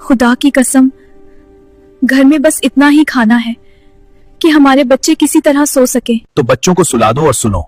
खुदा की कसम, घर में बस इतना ही खाना है कि हमारे बच्चे किसी तरह सो सके। तो बच्चों को सुला दो और सुनो,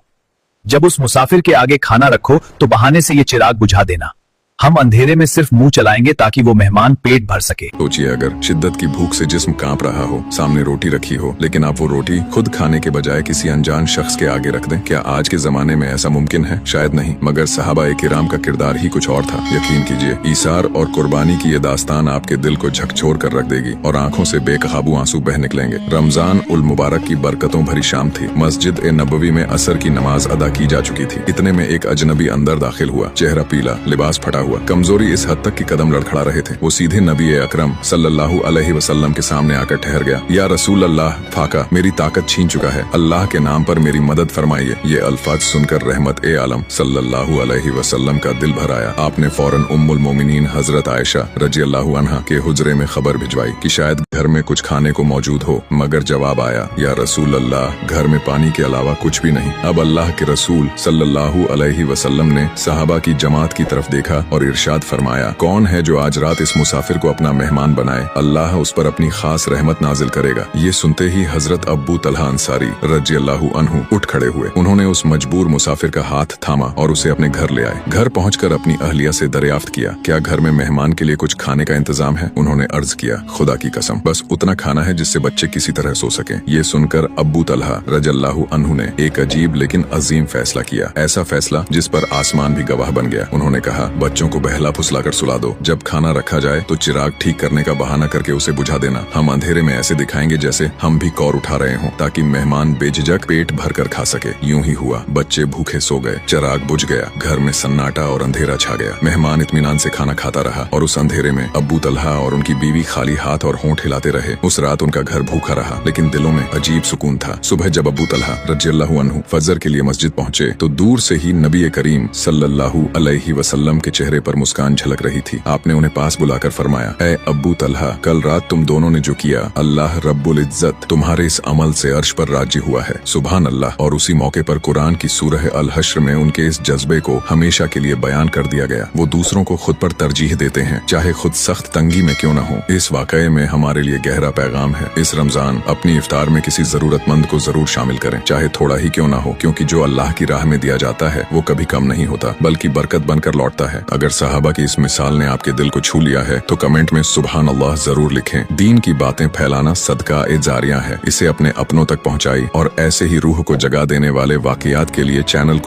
जब उस मुसाफिर के आगे खाना रखो तो बहाने से ये चिराग बुझा देना। हम अंधेरे में सिर्फ मुंह चलाएंगे ताकि वो मेहमान पेट भर सके। सोचिए अगर शिद्दत की भूख से जिस्म कांप रहा हो, सामने रोटी रखी हो, लेकिन आप वो रोटी खुद खाने के बजाय किसी अनजान शख्स के आगे रख दें। क्या आज के जमाने में ऐसा मुमकिन है? शायद नहीं, मगर सहाबा-ए-किराम का किरदार ही कुछ और था। यकीन कीजिए, ईसार और कुर्बानी की ये दास्तान आपके दिल को झकझोर कर रख देगी और आंखों से बेकाबू आंसू बह निकलेंगे। रमजान उल मुबारक की बरकतों भरी शाम थी। मस्जिद ए नबवी में असर की नमाज अदा की जा चुकी थी। इतने में एक अजनबी अंदर दाखिल हुआ, चेहरा पीला, लिबास फटा हुआ, कमजोरी इस हद तक कि कदम लड़खड़ा रहे थे। वो सीधे नबी अकरम सल्लल्लाहु अलैहि वसल्लम के सामने आकर ठहर गया। या रसूल अल्लाह, फाका मेरी ताकत छीन चुका है, अल्लाह के नाम पर मेरी मदद फरमाइए। ये अल्फाज सुनकर रहमत ए आलम सल्लल्लाहु अलैहि वसल्लम का दिल भर आया। आपने फौरन उम्मुल मोमिनीन हजरत आयशा रज़ियल्लाहु अन्हा के हुजरे में खबर भिजवाई कि शायद घर में कुछ खाने को मौजूद हो, मगर जवाब आया, या रसूल अल्लाह, घर में पानी के अलावा कुछ भी नहीं। अब अल्लाह के रसूल सल्लल्लाहु अलैहि वसल्लम ने सहाबा की जमात की तरफ देखा और इरशाद फरमाया, कौन है जो आज रात इस मुसाफिर को अपना मेहमान बनाए? अल्लाह उस पर अपनी खास रहमत नाजिल करेगा। ये सुनते ही हजरत अब्बू तलहा अंसारी रज़ियल्लाहु अन्हु उठ खड़े हुए। उन्होंने उस मजबूर मुसाफिर का हाथ थामा और उसे अपने घर ले आए। घर पहुंचकर अपनी अहलिया से दरियाफ्त किया, क्या घर में मेहमान के लिए कुछ खाने का इंतजाम है? उन्होंने अर्ज किया, खुदा की कसम, बस उतना खाना है जिससे बच्चे किसी तरह सो सके। ये सुनकर अब्बू तलहा रज़ियल्लाहु अन्हु ने एक अजीब लेकिन अजीम फैसला किया, ऐसा फैसला जिस पर आसमान भी गवाह बन गया। उन्होंने कहा, बच्चों को बहला फुसलाकर सुला दो। जब खाना रखा जाए तो चिराग ठीक करने का बहाना करके उसे बुझा देना। हम अंधेरे में ऐसे दिखाएंगे जैसे हम भी कौर उठा रहे हों, ताकि मेहमान बेझिझक पेट भर कर खा सके। यूं ही हुआ, बच्चे भूखे सो गए, चिराग बुझ गया, घर में सन्नाटा और अंधेरा छा गया। मेहमान इत्मीनान से खाना खाता रहा और उस अंधेरे में अब्बू तलहा और उनकी बीवी खाली हाथ और होंठ हिलाते रहे। उस रात उनका घर भूखा रहा, लेकिन दिलों में अजीब सुकून था। सुबह जब अब्बू तलहा रज़ियल्लाहु अन्हु फजर के लिए मस्जिद पहुंचे तो दूर से ही नबी करीम सल्लल्लाहु अलैहि वसल्लम के चेहरे पर मुस्कान झलक रही थी। आपने उन्हें पास बुलाकर फरमाया, ऐ अब्बू तलहा, कल रात तुम दोनों ने जो किया, अल्लाह रब्बुल इज्जत तुम्हारे इस अमल से अर्श पर राजी हुआ है। सुभान अल्लाह। और उसी मौके पर कुरान की सूरह अल हश्र में उनके इस जज्बे को हमेशा के लिए बयान कर दिया गया। वो दूसरों को खुद पर तरजीह देते हैं, चाहे खुद सख्त तंगी में क्यों न हो। इस वाकये में हमारे लिए गहरा पैगाम है। इस रमजान अपनी इफ्तार में किसी जरूरतमंद को जरूर शामिल करें, चाहे थोड़ा ही क्यों न हो, क्योंकि जो अल्लाह की राह में दिया जाता है वो कभी कम नहीं होता, बल्कि बरकत बनकर लौटता है। अगर सहाबा की इस मिसाल ने आपके दिल को छू लिया है तो कमेंट में सुभान अल्लाह जरूर लिखें। दीन की बातें फैलाना सदका ए जारिया है। इसे अपने अपनों तक पहुंचाई और ऐसे ही रूह को जगा देने वाले वाकयात के लिए चैनल